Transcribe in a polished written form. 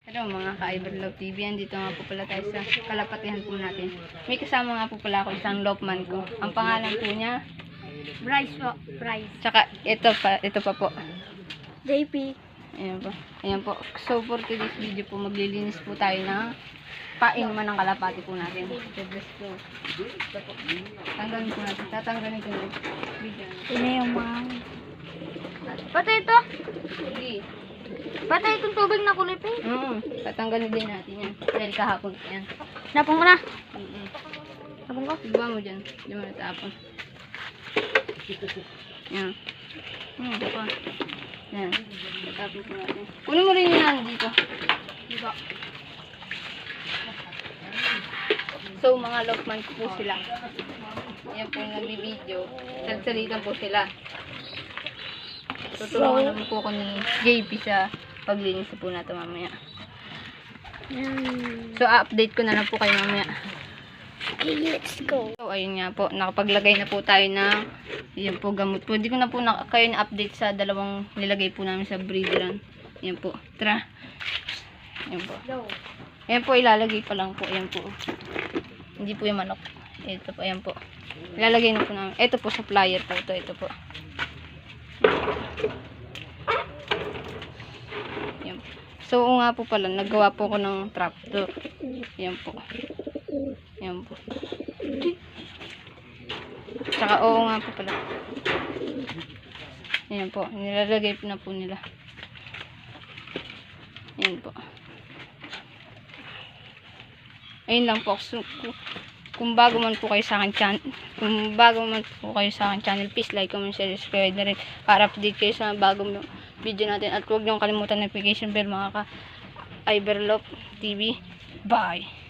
Hello mga ka-Iberlove TV, andito nga po pala tayo sa kalapatihan po natin. May kasama nga po pala ako, isang Lokman ko. Ang pangalan po niya, Bryce po. Bryce. tsaka ito pa po. JP. Ayan po. Ayan po. So for today's video po, maglilinis po tayo ng painuman ng kalapati po natin. So let's go. Ito po. Tanggalin po natin. Tatanggalin ko yung video. Ito yung mga... Patay ito. Sige. Patay itong tubig na kulay pink. Tatanggalin din natin yan. Dahil kahapon yan. Napong ko na. Tapon ko? Iba mo dyan. Hindi mo natapon. Yan. Ito pa. Yan. Tapon ko natin. Kunin mo rin yan dito. Dito. So, mga Lokman ko po sila. Yan po yung nagbibideo. Sagsalitan po sila. Tutulungan naman po ko ni JP sa paglinis po natin mamaya. So, update ko na lang po kayo mamaya. Okay, let's go. So, ayun nga po. Nakapaglagay na po tayo ng yan po, gamot po. Hindi ko na po kayo na-update sa dalawang nilagay po namin sa breederan. Yan po. Tara. Yan po. Yan po, ilalagay pa lang po. Yan po. Hindi po yung manok. Ito po, ayan po. Ilalagay na po namin. Ito po, supplier po ito. Ito po. Yan po. So, nga po pala, naggawa po ako ng trapdoor. Yan po. Yan po. Tsaka, nga po pala. Yan po. Nilalagay na po nila. Yan po. Ayun lang po. So, kung bago man po kayo sa akin channel, please like, comment, share, subscribe na rin para update kayo sa bagong video natin. At huwag niyong kalimutan notification bell mga ka-Iberlove TV. Bye!